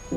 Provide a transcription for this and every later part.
Si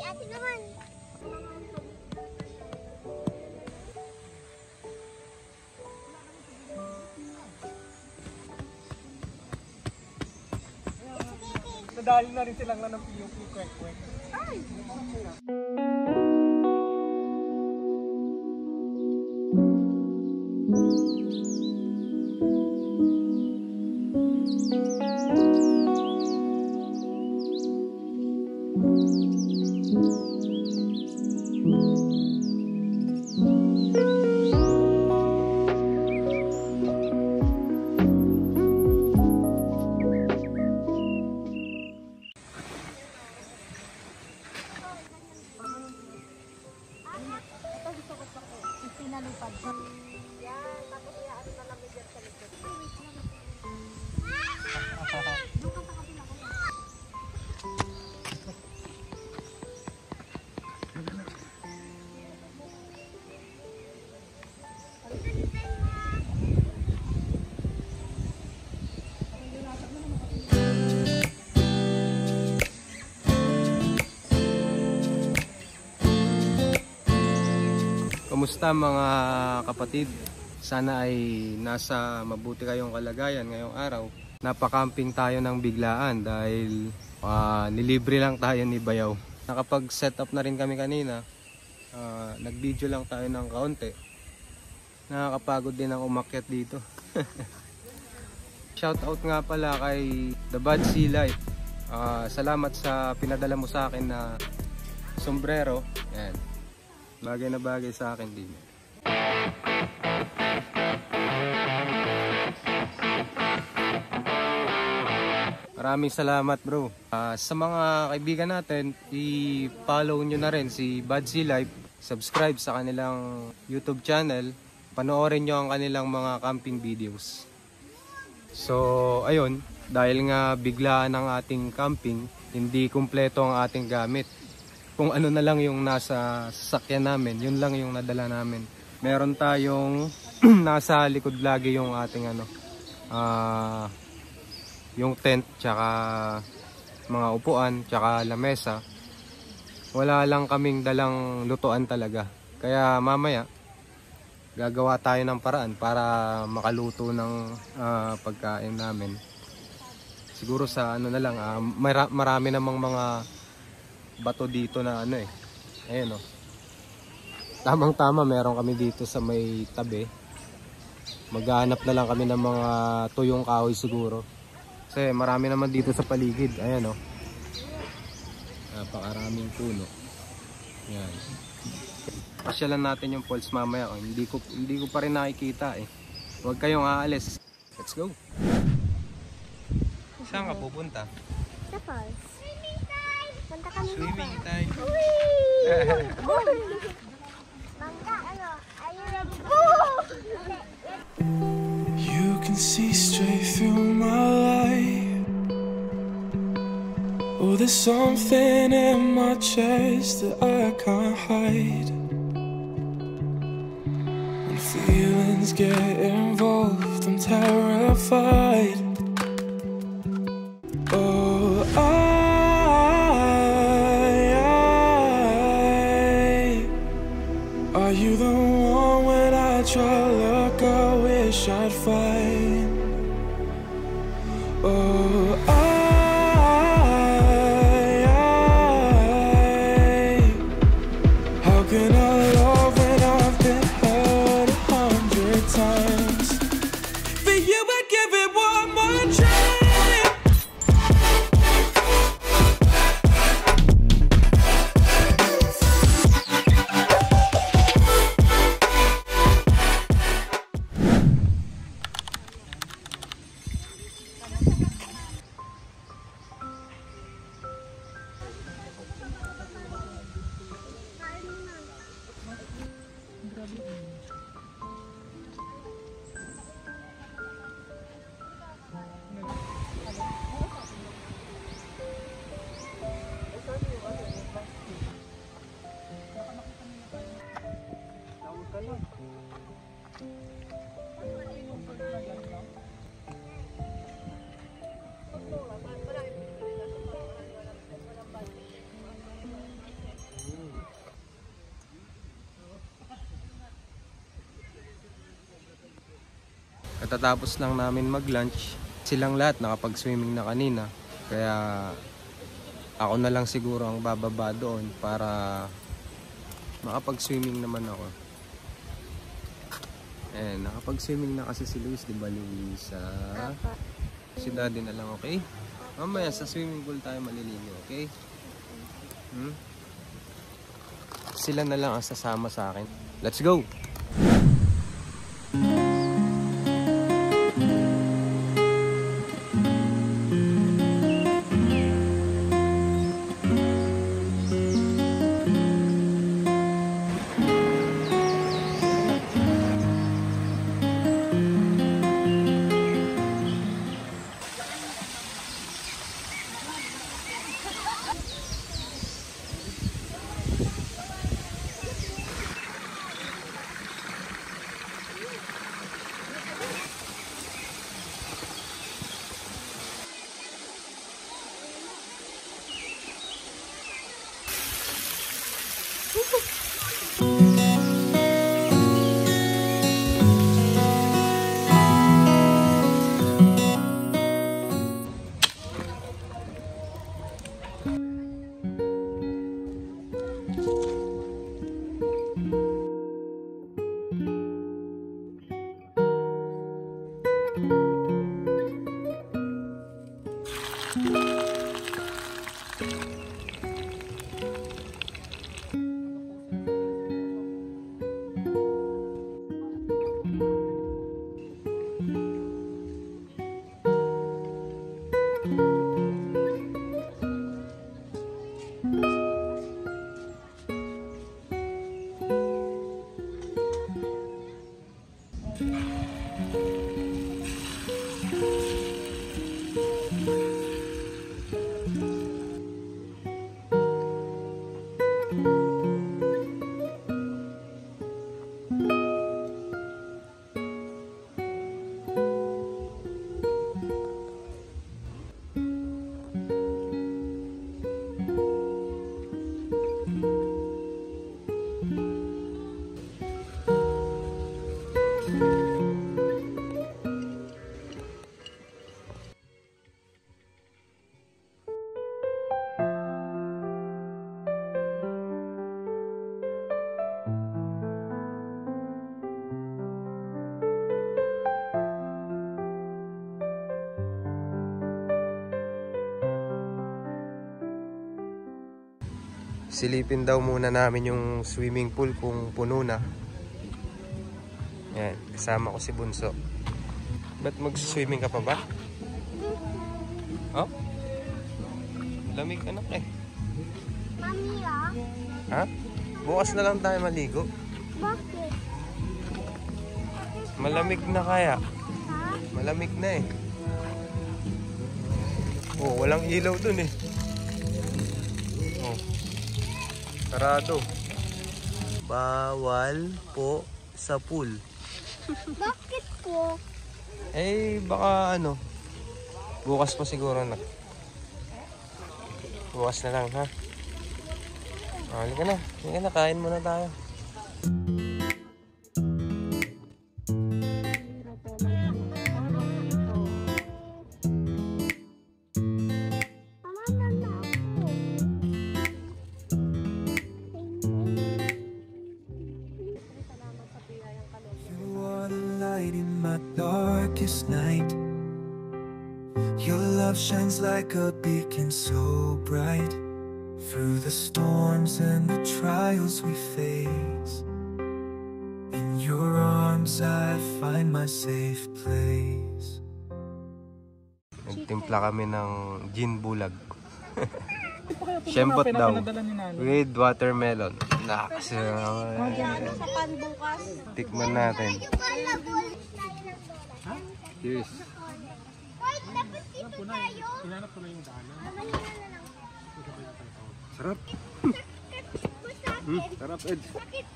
ate naman. Nadali na rin silang ng PUP kwek-kwek. Ay! Yan, tapos iaan na lang medyo sa likod. Doon ka sa kabila ko. Kumusta mga kapatid? Sana ay nasa mabuti kayong kalagayan ngayong araw. Napakamping tayo ng biglaan dahil nilibre lang tayo ni Bayaw. Nakapag-set up na rin kami kanina. Nag-video lang tayo ng kaunti. Nakakapagod din ang umakyat dito. Shoutout nga pala kay The Bad Sea Life. Salamat sa pinadala mo sa akin na sombrero. Yan. Bagay na bagay sa akin din. Maraming salamat bro. Sa mga kaibigan natin, i-follow nyo na rin si Bad Sea Life. Subscribe sa kanilang YouTube channel. panoorin nyo ang kanilang mga camping videos. So ayun, dahil nga biglaan ang ating camping, hindi kumpleto ang ating gamit. Kung ano na lang yung nasa sasakyan namin, yun lang yung nadala namin. Meron tayong nasa likod lagi yung ating yung tent, tsaka mga upuan, tsaka lamesa. Wala lang kaming dalang lutuan talaga. Kaya mamaya gagawa tayo ng paraan para makaluto ng pagkain namin. Siguro sa ano na lang, marami namang mga bato dito na ayun tamang tama, meron kami dito sa may tabi. Maghahanap na lang kami ng mga tuyong kahoy siguro. Kasi marami naman dito sa paligid. Ayan napakaraming puno. Yan. Pasyalan natin yung falls mamaya. Hindi ko pa rin nakikita eh. Huwag kayong aalis. Let's go. Saan ka pupunta? Sa falls. Swimming time! Punta kami dito. Swimming time. Bangga, are you ready? You can see straight through my life. Oh, there's something in my chest that I can't hide. When feelings get involved, I'm terrified. Oh, are you the one when I try to look, I wish I'd find? Oh, how can I love when I've been hurt 100 times? For you I'd give it one more try. Katatapos lang namin mag-lunch, silang lahat nakapag-swimming na kanina. Kaya ako na lang siguro ang bababa doon para makapag-swimming naman ako. Nakapag-swimming na kasi si Luis, di ba Luisa? Si Daddy na lang, okay? Mamaya sa swimming pool tayo maliligo, okay? Sila na lang ang sasama sa akin. Let's go! Silipin daw muna namin yung swimming pool kung puno na. Yan, kasama ko si Bunso. Ba't mag-swimming ka pa ba? Oh? Lamig anak eh. Mami ah. Ha? Bukas na lang tayo maligo. Bakit? Malamig na kaya. Ha? Malamig na eh. Oh, walang ilaw dun eh. Oh. Sarado. Bawal po sa pool. Bakit po? Eh, baka ano. Bukas pa siguro na. Bukas na lang ha. Halika na. Halika na. Kain muna tayo. You are the light in my darkest night. Your love shines like a beacon so bright. Through the storms and the trials we face, in your arms I find my safe place. Nagtimpla kami ng gin bulag. Shembot daw. With watermelon. Naks. Tikman natin. Cheers. Wait, dapat dito tayo. Hinanap ko na yung daanan. Mamali na lang. Sarap. Masakit. Sarap, Ed. Sakit.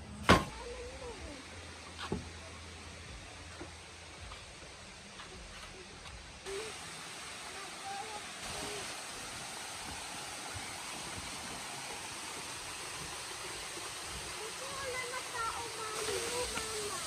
Wala na tao, mami. Mama.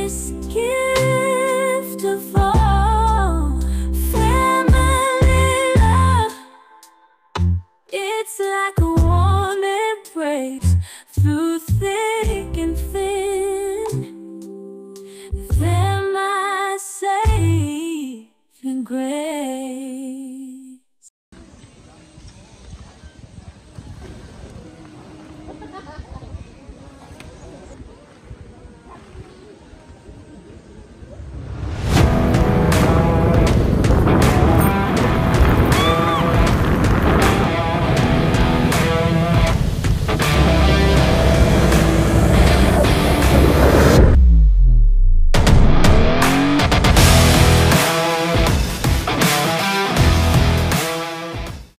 greatest gift of all, family love. It's like a warm embrace through thick and thin.